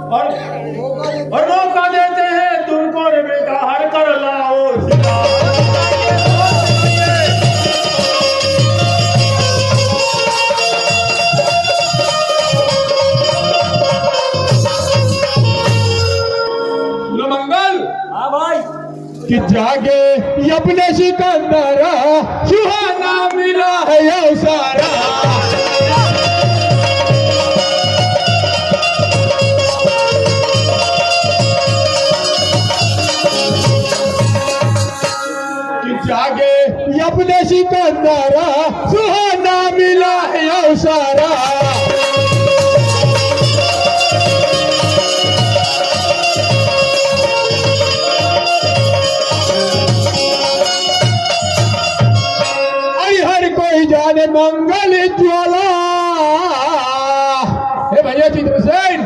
और मौका देते हैं तुमको रे बेटा, हर कर लाओ सिला। हाँ भाई। कि जागे अपने सिकंदरा, सुहाना मिला है अवसारा। कि जागे अपने सिकंदरा, सुहाना मिला है अवसारा। जाने मंगल ज्वाला। हे भैया चित्रसेन,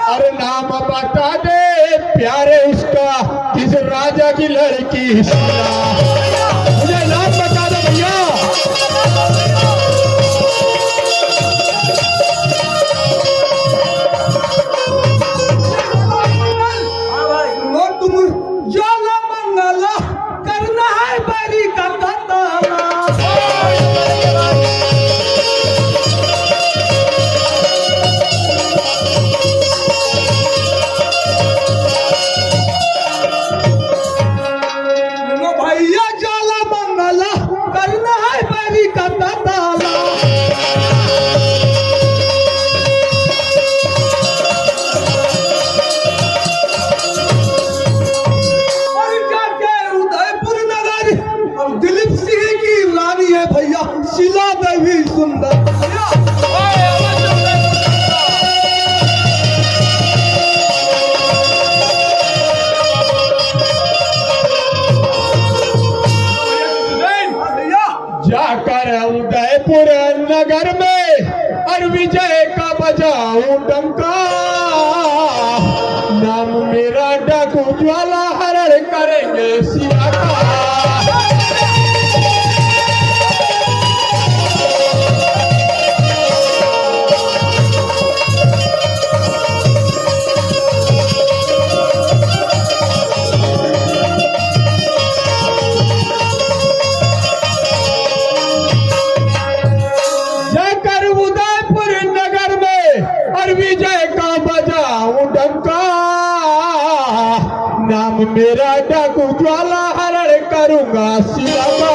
अरे नाम बता दे प्यारे उसका, किस राजा की लड़की शीला। मुझे नाम बता दो भैया। तुम ज्वाला मंगला करना है बैरी का धंधा। शीला देवी सुंदर। जाकर उदयपुर नगर में और विजय का बजाऊं डंका। नाम मेरा डाकू ज्वाला हरण करेंगे सिया का। नाम मेरा डाकू ज्वाला हरण करूंगा सिया का।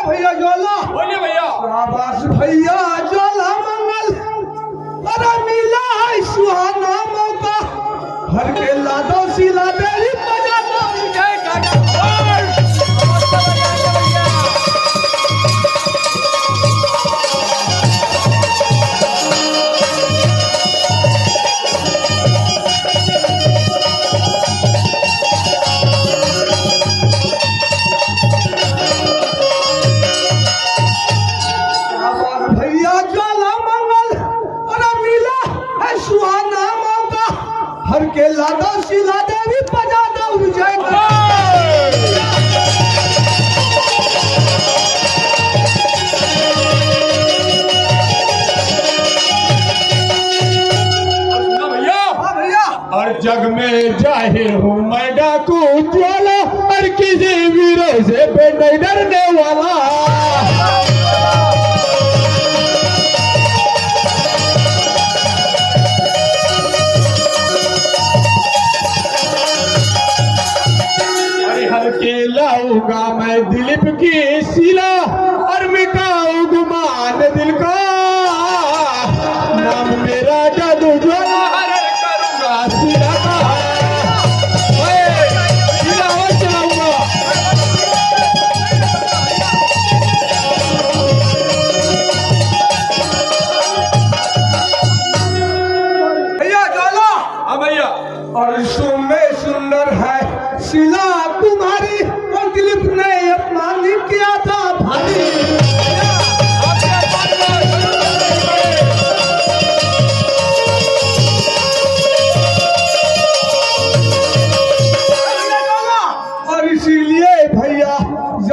भैया ज्वाला, बोलिए भैया। शाबाश भैया ज्वाला मंगल, अरे मिला है सुहाना मौका, हर के लादो सिला देवी बजा दो जय काका। भैया ज्वाला मंगल, अरे मिला है सुहाना मौका, हर के लादो सिला देवी बजा दो विजय का। और जग में जाहिर हूँ मैं डाकू ज्वाला, और किसी वीरों से पे नहीं डरने वाला। हर के लाऊंगा मैं दिलीप की शीला, और मिटाऊं गुमान दिल का। नाम मेरा जादू ज्वाला हरण करूंगा शीला का। शीला और चलाऊंगा। भैया ज्वाला। हाँ भैया। और में सुंदर है शीला तुम्हारी, और दिलीप ने अपना नहीं किया था भारी।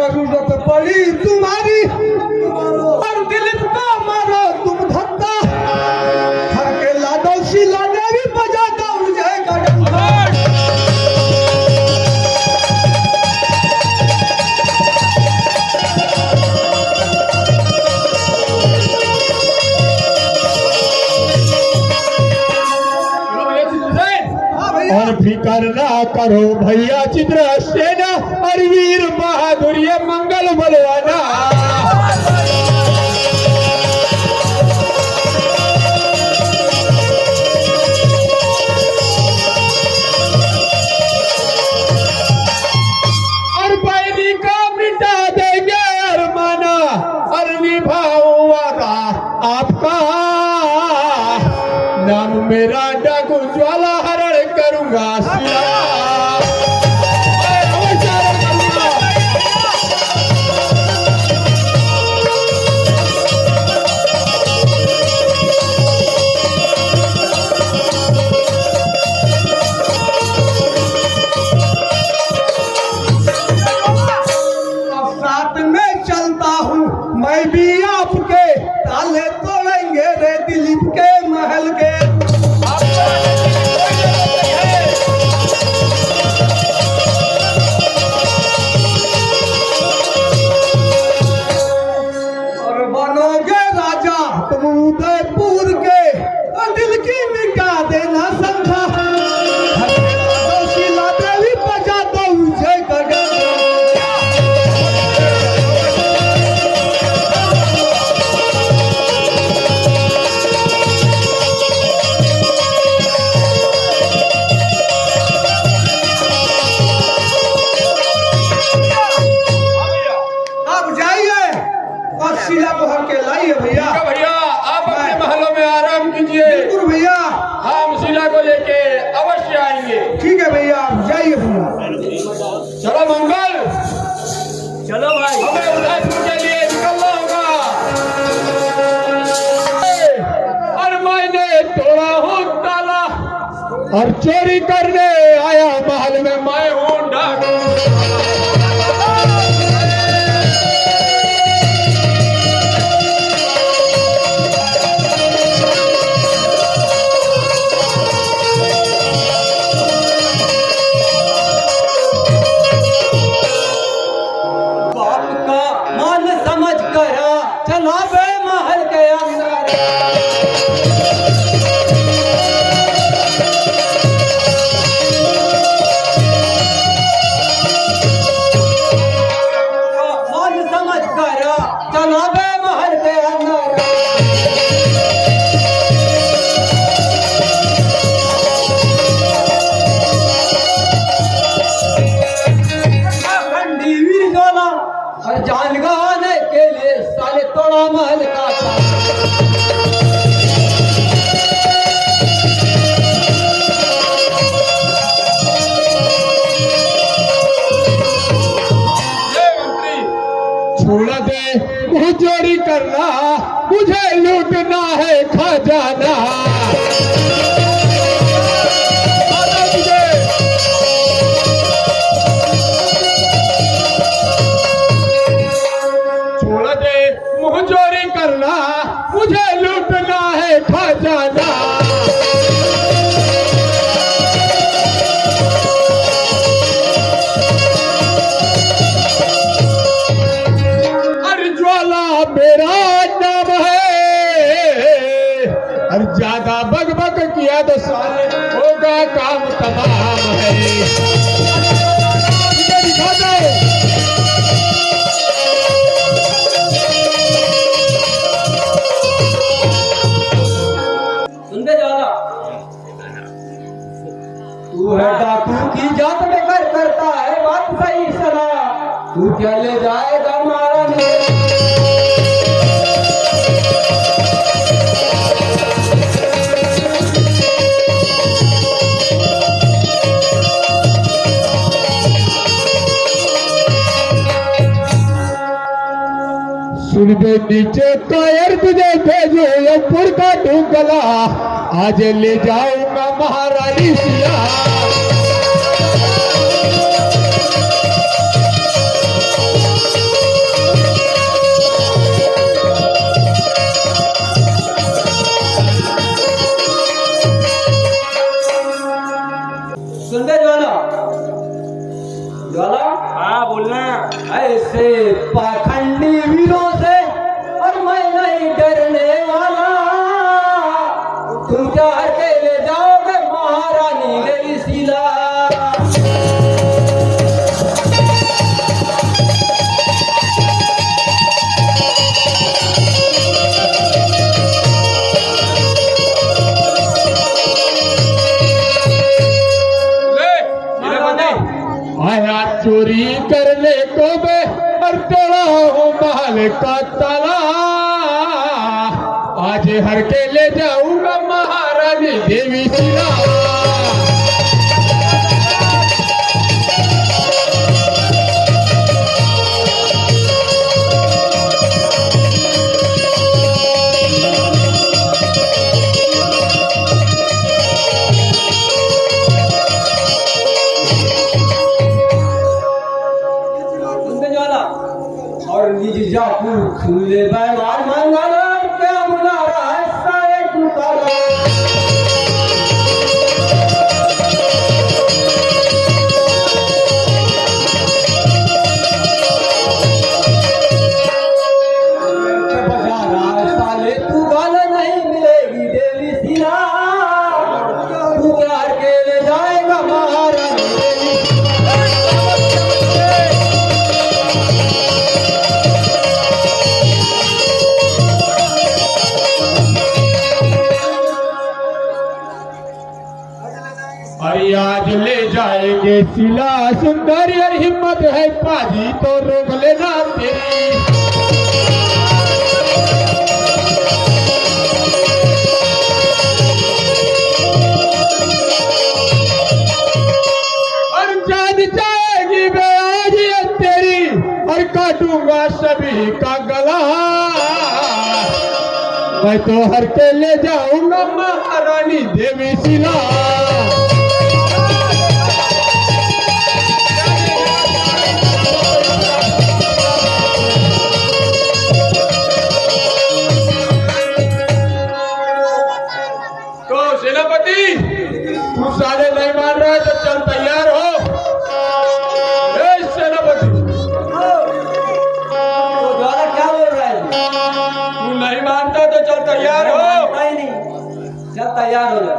जरूरत पड़ी तुम्हारी और दिलीप को मारो तुम धक्का हर के लादो शीला देवी बजाता मुझे गगन और फिकर ना करो भैया चित्रसेना और वीर बहादुर ये मंगल बलवाना। और बैरी का मिटा देंगे अरमाना और निभाऊंगा आपका नाम मेरा डाकू ज्वाला हरण करूंगा सिया। साथ में चलता हूँ मैं भी आपके ताले तोड़ेंगे रे दिलीप के महल के और बनोगे राजा तुम उदयपुर के और दिल की मिटा देना संधा शीला देवी बजा दो मुझे गगन आप जाइए और शीला को हर के लाइए भैया। ठीक है भैया, आप अपने महलों में आराम कीजिए। बिल्कुल भैया, हम शीला को लेके अवश्य आएंगे। ठीक है भैया, आप जाइए भैया। चलो मंगल, चलो भाई। हमें उदयपुर के लिए निकलना होगा। और मैंने तोड़ा हूँ ताला और चोरी करने आया महल में मैं हूँ डाकू। बाप का मान समझ कर चला बे महल के अंदर मान समझ कर चला बे महल के अंदर खंडी वीर जोला और जान गवाने के लिए साले तोड़ा महल का ताला। ये मंत्री छोड़ दे मुझे चोरी करना, मुझे लूटना है खजाना। आजा तुझे। छोड़ दे मुझे चोरी करना, मुझे लूटना है खजाना। अरे ज्वाला मेरा नाम है, अरे ज्यादा बग बग किया तो साले होगा काम तमाम है। मुझे दिखा दो। सुन बे ज्वाला, तू है डाकू की जात में कर करता है बात सही सलाह तू क्या ले जाएगा मारा नहीं सुन बे नीचे कायर तुझे भेजो यमपुर का ढूंढला, आज ले जाऊंगा महारानी सिया। माल का ताला आज हर के ले जाऊंगा महारानी देवी सिला। और निज जाकू खुले बैवार मंगला क्या मुनारा है सारे कुतारा। बजारा साले तू गाना नहीं मिलेगी देवी सिला। तू प्यार के ले जाएगा महारानी देवी। अरे आज ले जाएंगे सिला सुंदरी और हिम्मत है पाजी तो रोक लेना तेरी। और जान जाएगी मैं आज ये तेरी और काटूंगा सभी का गला। मैं तो हर के ले जाऊंगा महारानी देवी सिला। सेनापति तू साले नहीं मान रहा है तो चल तैयार हो। सेनापति तो द्वारा क्या बोल रहा है? तू नहीं मानता तो चल तैयार हो। नहीं जब तैयार हो जा।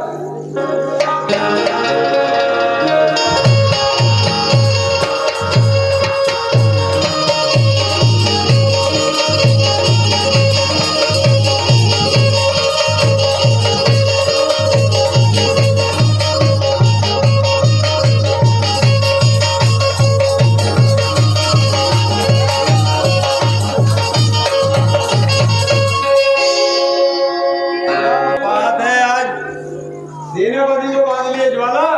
बात है आज सेनापति को बांध लिए ज्वाला।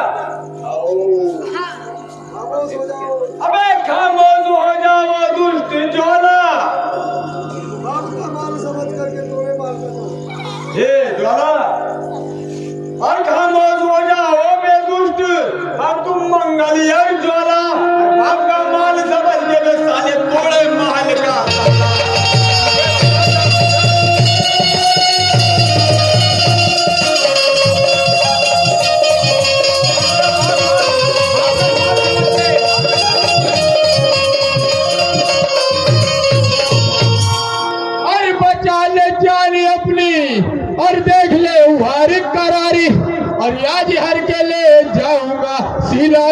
अबे खामोश हो जाओ दुष्ट ज्वाला। ये ज्वाला और खामोश हो जाओ बेदुष्ट। अब तुम मंगली है ज्वाला। बाप का माल समझ के वे साले थोड़े महल का। और बचा ले जानी अपनी और देख ले उहार करारी और आज हर के ले जाऊंगा सिला।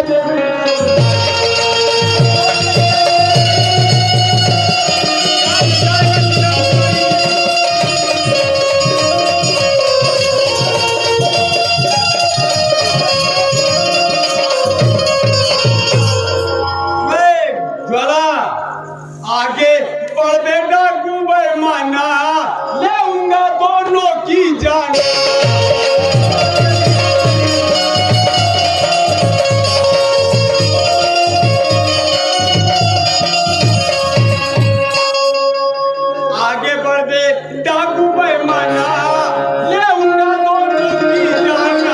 ज्वाला आगे बढ़ बेटा गुबर माना लेऊंगा दोनों की जान। आगे बढ़ बेटा गुबर माना लेऊंगा दोनों की जान।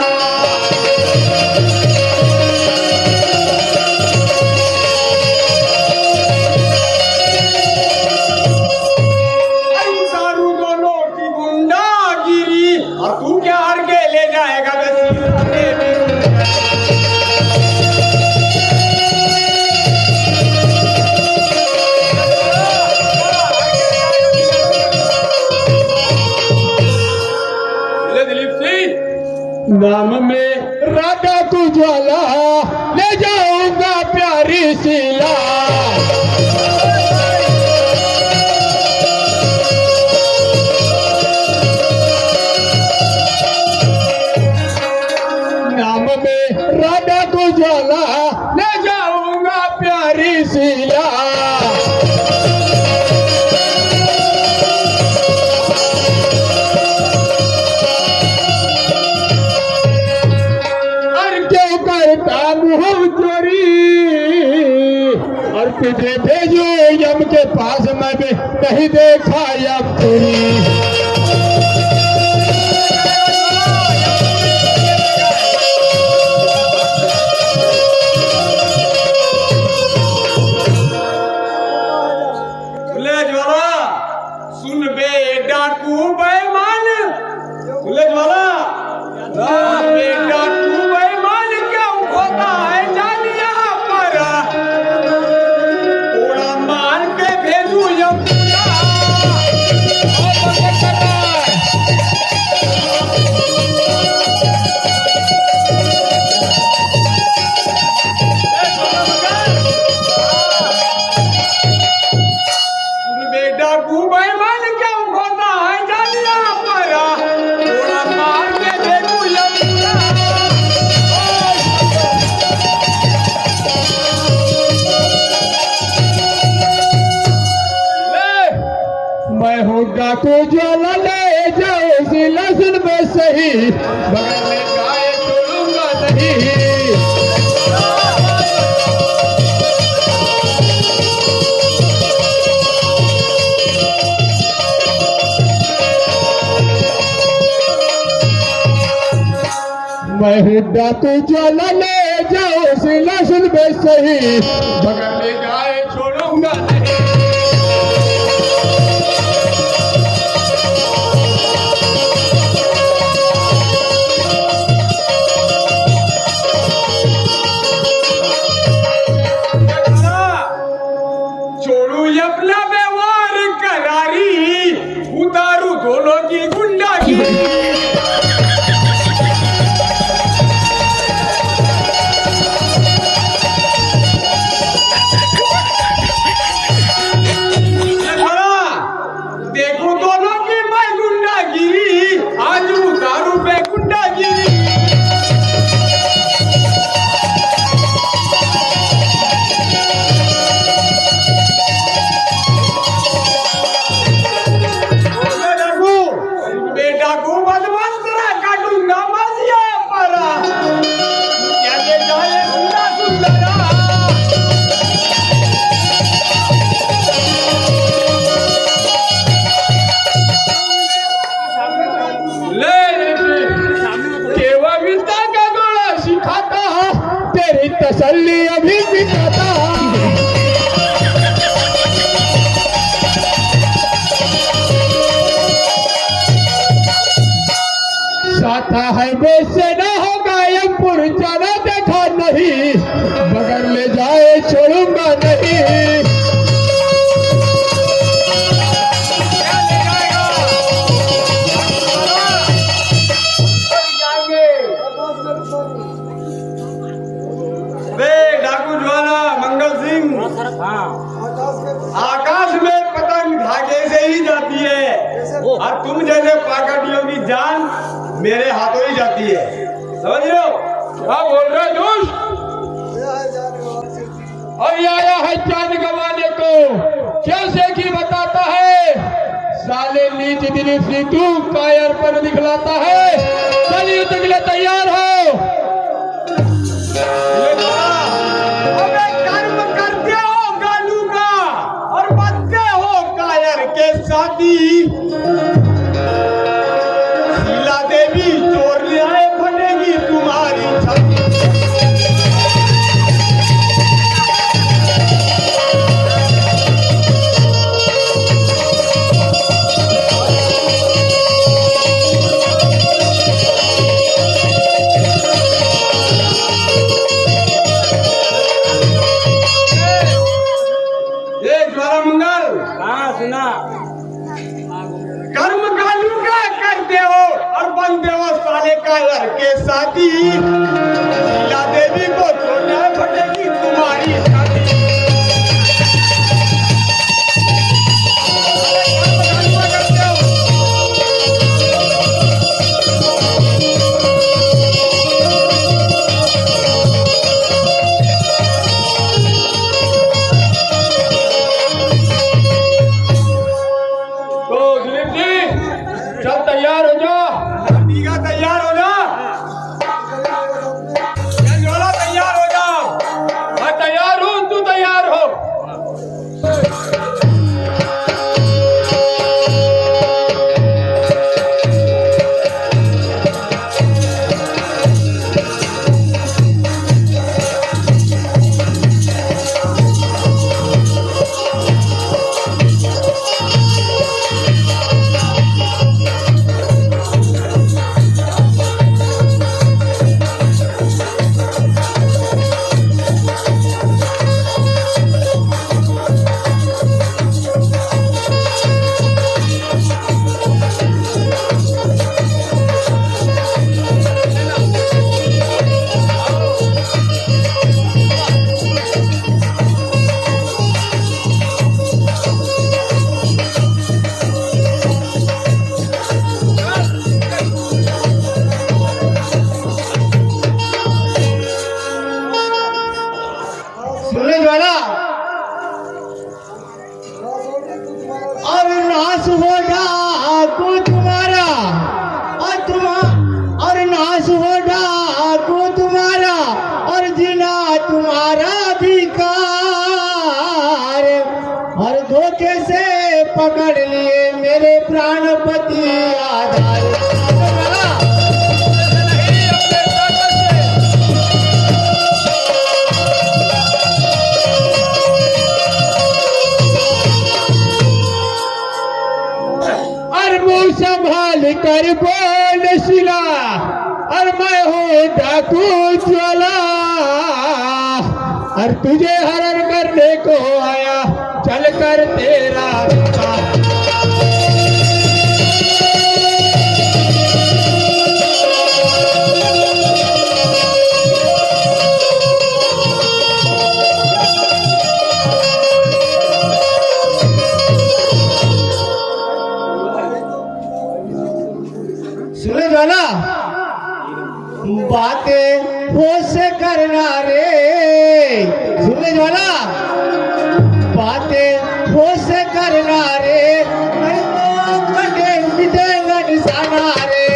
सारू दोनों की गुंडागिरी और तू क्या हार के ले जाएगा दिलीप सिंह नाम में राधा को ज्वाला ले जाऊंगा प्यारी सिला। नाम में राधा को ज्वाला ले जाऊंगा प्यारी सिला। पास मैं भी नहीं देखा यमपुरी। खुले ज्वाला सुन बे डाकू बेईमान, खुले ज्वाला बे डाकू बेईमान क्यों खोता है जालिया पर, थोड़ा मार के भेजू यमपुरा। सुन बे डाकू बेईमान क्यों खोता है जालिया पर, थोड़ा मार के भेजू यमपुरा। मैं हूँ डाकू ज्वाला, ले जाओ उसी लहसुन में सही, बगल में गाय छोड़ूंगा नहीं। मैं हूँ डाकू ज्वाला, ले जाओ उसी लहसुन में सही, बगल में गाय छोड़ूंगा नहीं। छोड़ू ये अपना व्यवहार करारी, उतारू दोनों की गुंडागिरी। देखो दोनों की मैं गुंडागिरी, आज उतारू पे गुंडागिरी। बेटा को बदमाश तेरा काटूंगा मजिया परा, क्या देखा ये सुंदर सुंदरा। केवल विद्या का गोला सिखाता, तेरी तसल्ली अभी बिताता। साथा है वैसे न होगा यमपुर जाना देखा नहीं, बगल ले जाए छोड़ूंगा नहीं। वे डाकू ज्वाला मंगल सिंह, आकाश में पतंग धागे से ही जाती है, और तुम जैसे पाकटियों की जान मेरे हाथों ही जाती है, समझ रहे हो? क्या बोल रहे दोस्त? और आया है जान गंवाने को, कैसे की बताता है, साले नीच दिली तू कायर पर दिखलाता है। चलिए युद्ध के लिए तैयार हो। अबे कर्म करते हो गालू का, और बनते हो कायर के साथी। शीला देवी चोर न्याय फटेगी तुम्हारी छाती। सुना, कर्म कालू का करते हो और बनते हो साले कायर के साथी। शीला देवी को छोड़ना फटेगी तुम्हारी छाती। तैयार हो जा। ठीक है, तैयार हो जा। तैयार हो जा। मैं तैयार हूँ। नाश हो डाकू तुम्हारा और नाश हो डाकू तुम्हारा और जीना तुम्हारा अधिकार और धोखे से पकड़ लिए मेरे प्राणपति आधार। संभाल कर बोल शिला और मैं हूँ डाकू ज्वाला और तुझे हरण करने को आया चल कर तेरा सुने जाना बातें होश करना रे सुने जाना बातें होश करना रे मैं तो कटे मिटेगा निशाना रे।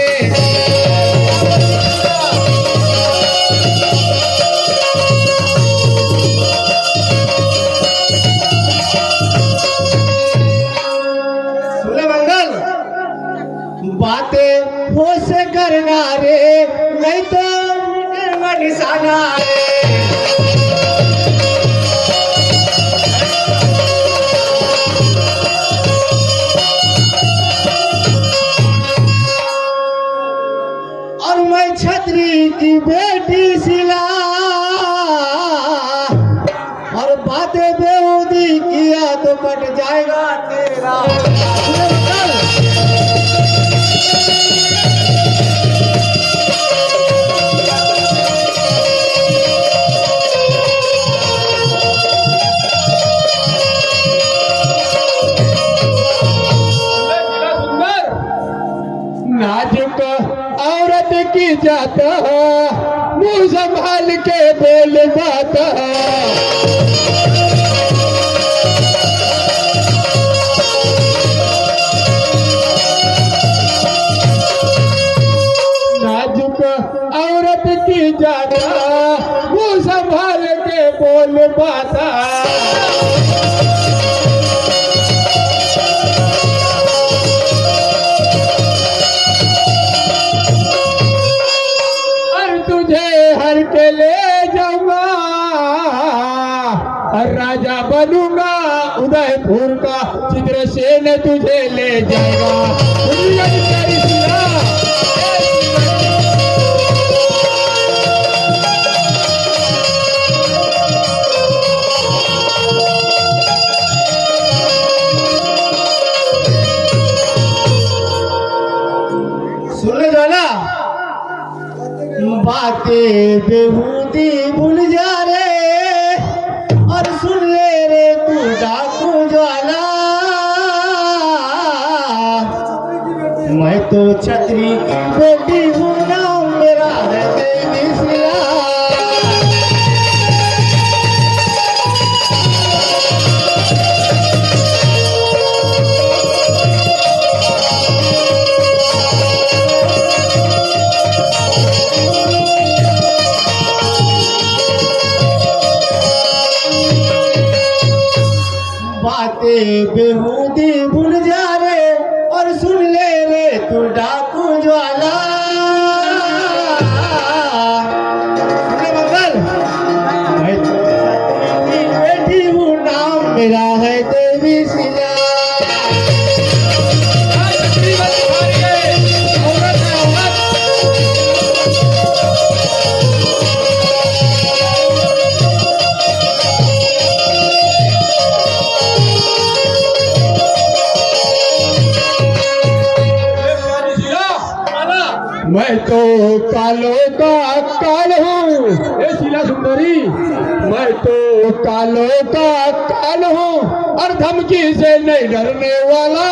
सुने मंगल बातें होश करना रे नहीं तो मिटेगा निशाना रे। और मैं छतरी की बेटी सिला और बातें बेहूदी किया तो कट जाएगा तेरा। नाजुक औरत की जात मुंह संभाल के बोल बात नाजुक औरत की जात मुंह संभाल के बोल बात हर के ले जाऊंगा और राजा बनूंगा उदयपुर का चित्रसेन तुझे ले जाएगा। सुन जाना बातें बेहूदी भूल जा रे और सुन ले रे तू डाकू ज्वाला मैं तो छतरी की बेटी हूँ नाम मेरा है देवी सिला। बातें बेहूदी भूल जा रे और सुन ले रे तू डाकू ज्वाला। सुने मंगल मैं तो छतरी की बेटी हूँ नाम मेरा है देवी सिला। मैं तो कालों का काल हूँ ए शीला सुंदरी मैं तो कालों का काल हूँ और धमकी से नहीं डरने वाला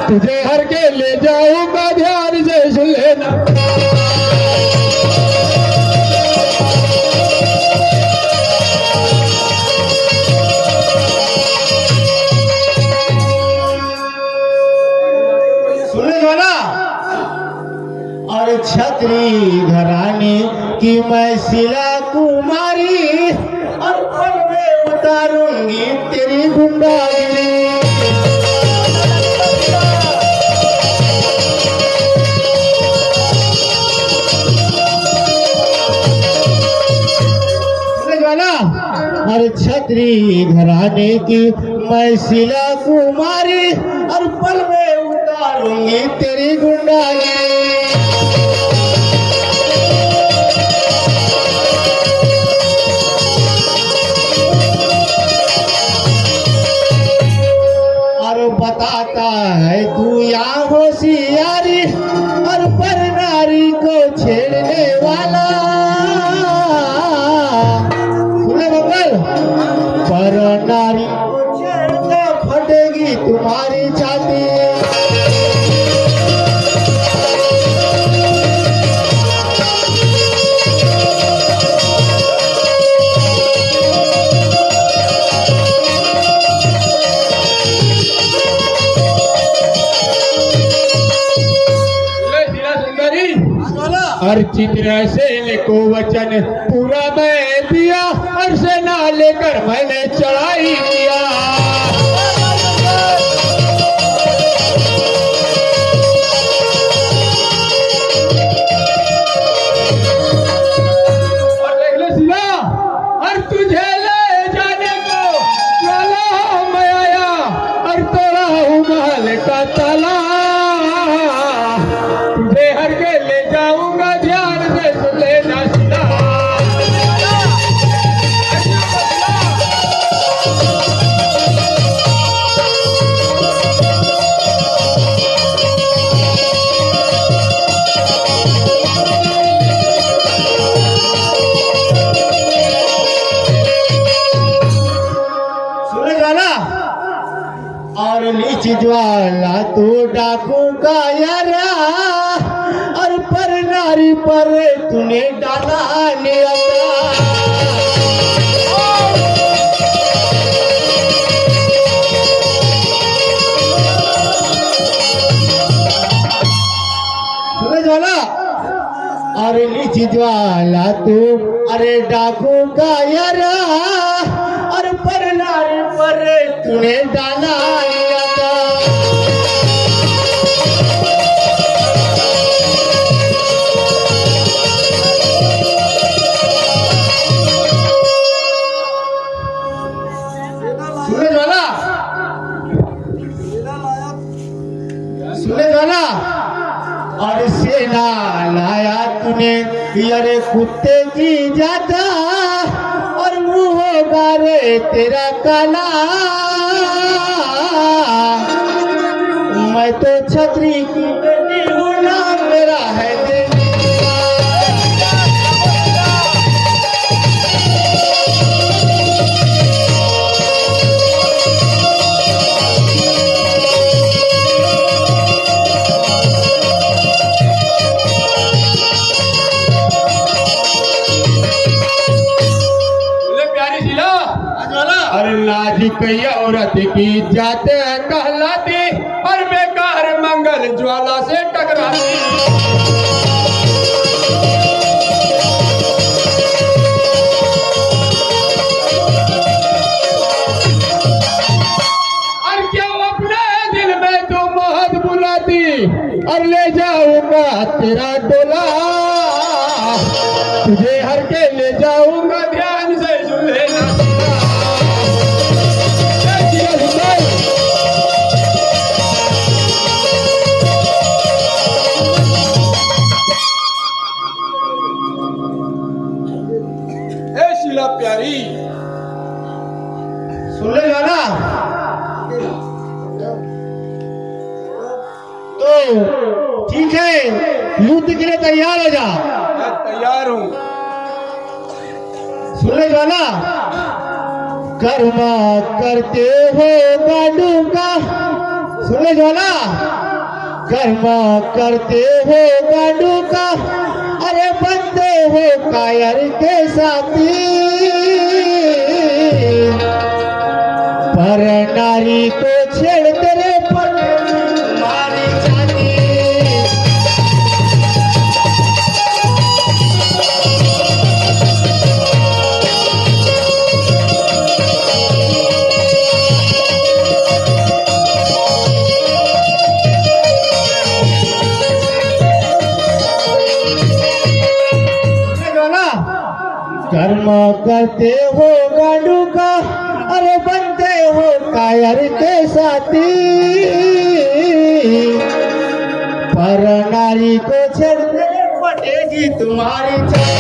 तुझे हर के ले जाऊंगा ध्यान से सुन लेना। छतरी घराने की मैं शिला कुमारी और पल में उतारूंगी तेरी गुंडागिरी। और छतरी घराने की मैं शिला कुमारी और पल में उतारूंगी तेरी गुंडागिरी। और बताता है तू यहाँ होशियारी और पर नारी को छेड़ने वाला पर नारी को छेड़ते फटेगी तुम्हारी छाती। हर चित्र से लिखो वचन पूरा मैं दिया और से ना लेकर मैंने चढ़ाई किया। और देख लो शिला, और तुझे ले जाने को वाला मैं आया और तोड़ा हूँ महल का ताला। तुझे हर के ले जाऊंगा, ध्यान से सुन लेना शिला। सुने गाना और नीचे ज्वाला तो डाकू का यारा और पर नारी पर तूने डाला नियता। सुने ज्वाला और नीचे ज्वाला तू अरे डाकू का यारा और पर नारी पर तूने डाला नियता। सुने गाना और सेना लाया तूने यारे कुत्ते की जाता और मुंह गारे तेरा काला। मैं तो छतरी की बेटी हूँ, नाम मेरा है देवी। और नाजुक औरत की जात कहलाती और बेकार मंगल ज्वाला से टकराती। और क्यों अपने दिल में तू मोहत बुलाती और ले जाऊंगा तेरा डोला। तुझे हर के ले जाऊंगा, ध्यान से सुन लेना। प्यारी सुन ले गाना तो ठीक है, युद्ध के लिए तैयार हो जा। मैं तैयार हूँ। सुन ले गाना कर्मा करते हो गाडू का। सुन ले गाना कर्मा करते हो गाडू का। अरे बनते हो कायर के साथी पर नारी को छेड़ तेरे पर मारी जाती। करते हो गांडू का, अरे बनते हो कायर के साथी, पर नारी को छेड़ने पड़ेगी तुम्हारी छाती।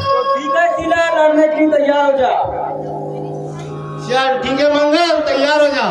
तो ठीक है शीला, लड़ने के लिए तैयार हो जा। चल ठीक है मंगल, तैयार हो जा।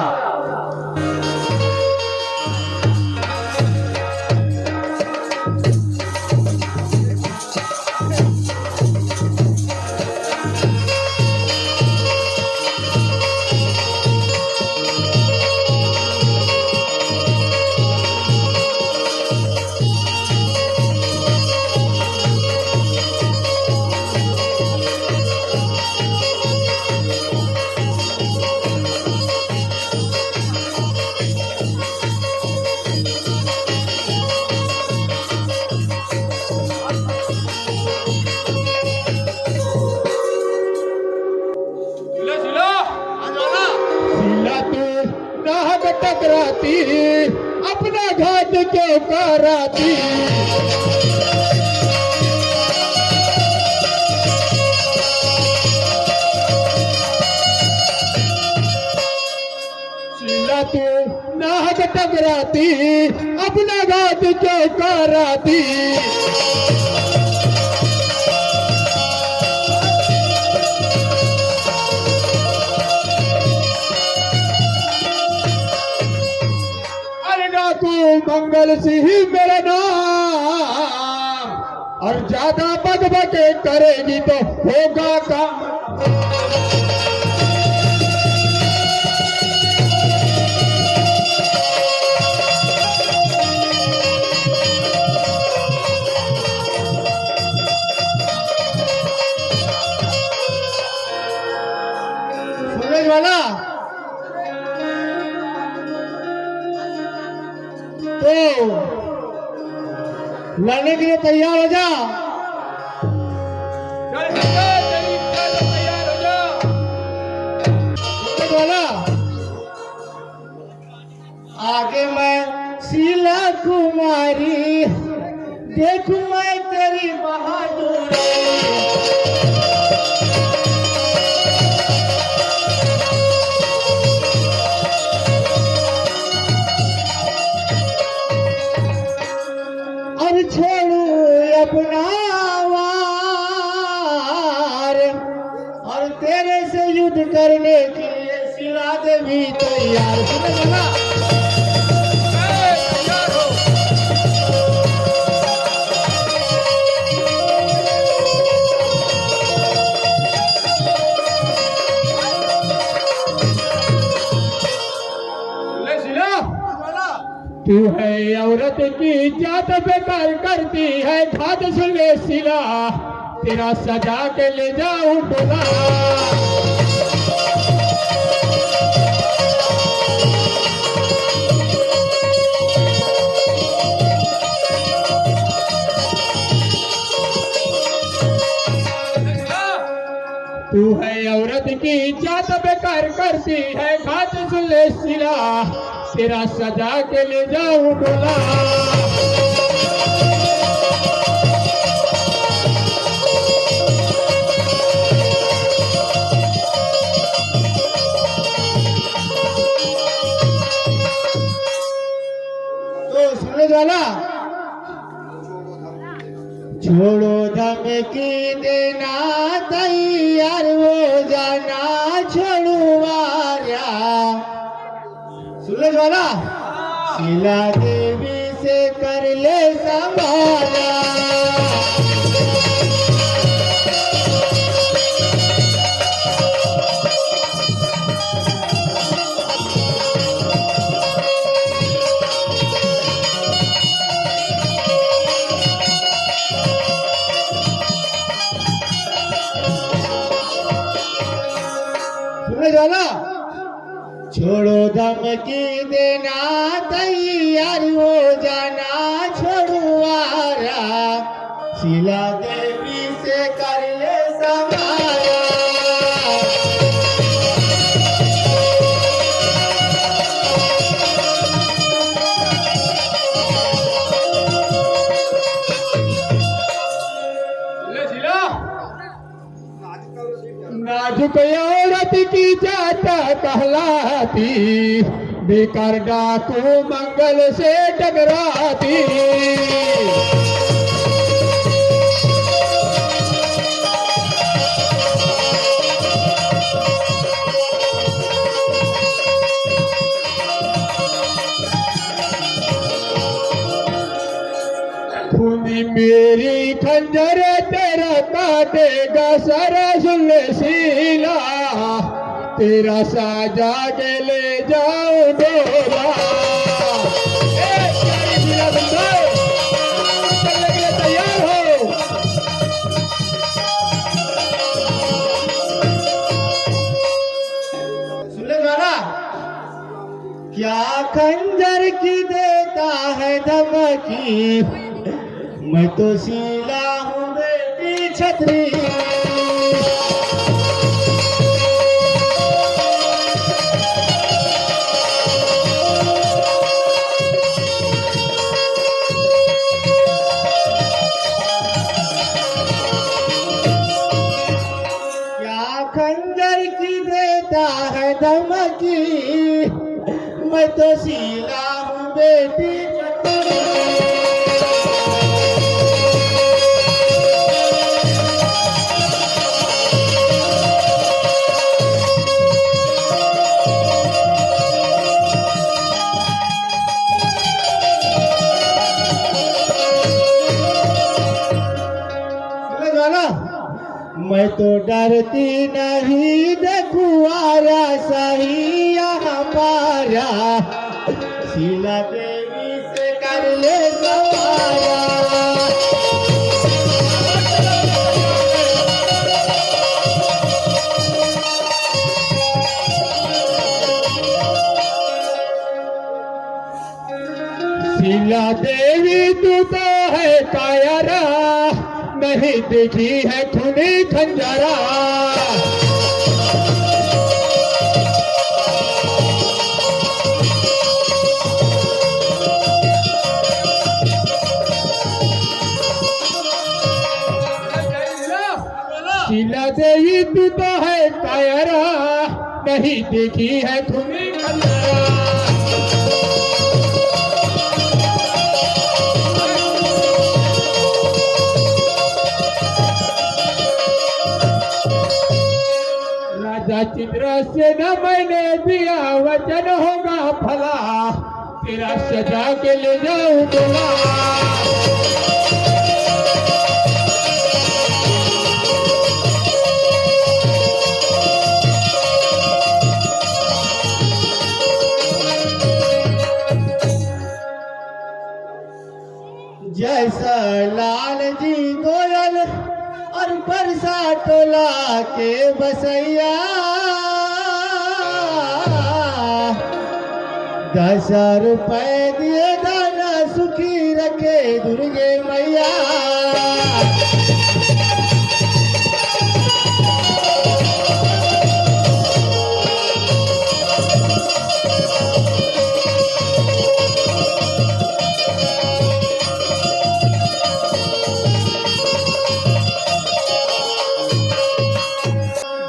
शीला शीला शीला तू नाहक टकराती, अपना घात क्यों कराती। शीला तू नाहक टकराती, अपना घात क्यों कराती। अरे डाकू मंगल सिंह मेरा नाम, और ज्यादा बकबके करेगी तो होगा काम। सूरज वाला तो लड़ने के लिए तैयार हो जा। चल बेटा, तेरी इच्छा से तैयार हो जा। सूरज वाला आगे मैं शीला कुमारी, देखूं मैं तेरी बहादुरी। और छोड़ू अपना वार, और तेरे से युद्ध करने के लिए शीला देवी तैयार। सुनो ना, तैयार हो। शीला शीला तू है औरत की जात बेकार करती है घात, सुन ले शीला, तेरा सजा के ले जाऊं टोला। तू है औरत की जात बेकार करती है घात, सुन ले शीला, तेरा सजा के ले जाऊं टोला। तो सूरज वाला छोड़ो धमकी देना, तैयार हो जाना, छोड़ू वारा। सूरज वाला शीला देवी से कर ले संभाला। सूरज वाला छोड़ो धमकी देना, तैयार हो जाना, छोड़ू वारा। शीला देवी से कर ले समाया। ले शीला, नाजुक औरत की जाता कहलाती, बेकार डाकू मंगल से टकराती। खूनी मेरी खंजर तेरा काटेगा सारा सुन शीला, तेरा साजा के ले जाऊं डोला। प्यारी शीला बंधु, चलने के लिए तैयार हो। सुन गाना, क्या खंजर की देता है धमकी, मैं तो शीला हूँ बेटी छतरी। क्या खंजर की देता है धमकी, मैं तो शीला हूँ बेटी छतरी। मैं तो डरती नहीं देखुआरा सही हमारा, शीला देवी से कर ले सवारा। शीला देवी तू तो है कायरा, नहीं देखी है खूनी खंजरा। शीला देवी तू तो है कायरा, नहीं देखी है खूनी खंजरा। राजा चित्र से न मैंने दिया वचन होगा भला, तेरा सजा के ले जाऊं दूल्हा। जैसा लाल जी गोयल और बरसा टोला के बसैया, 10 रुपए दिए दाना सुखी रखे दुर्गे मैया।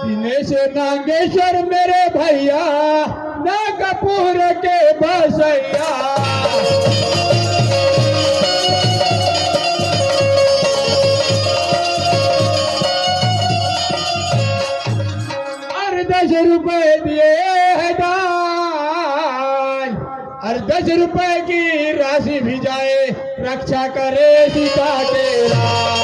दिनेश नागेश्वर मेरे भैया, नागपुर के बसैया। और 10 रुपए दिए है दान, और 10 रुपए की राशि भी जाए, रक्षा करे सीता के राम।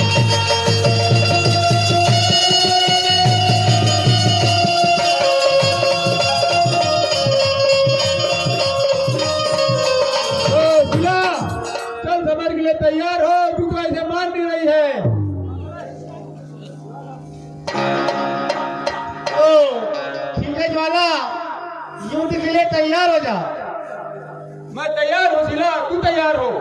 चल समर के लिए तैयार हो, तू तो ऐसे मान नहीं रही है। खींचे ज्वाला, युद्ध के लिए तैयार हो जा। मैं तैयार हूँ शीला, तू तैयार हो।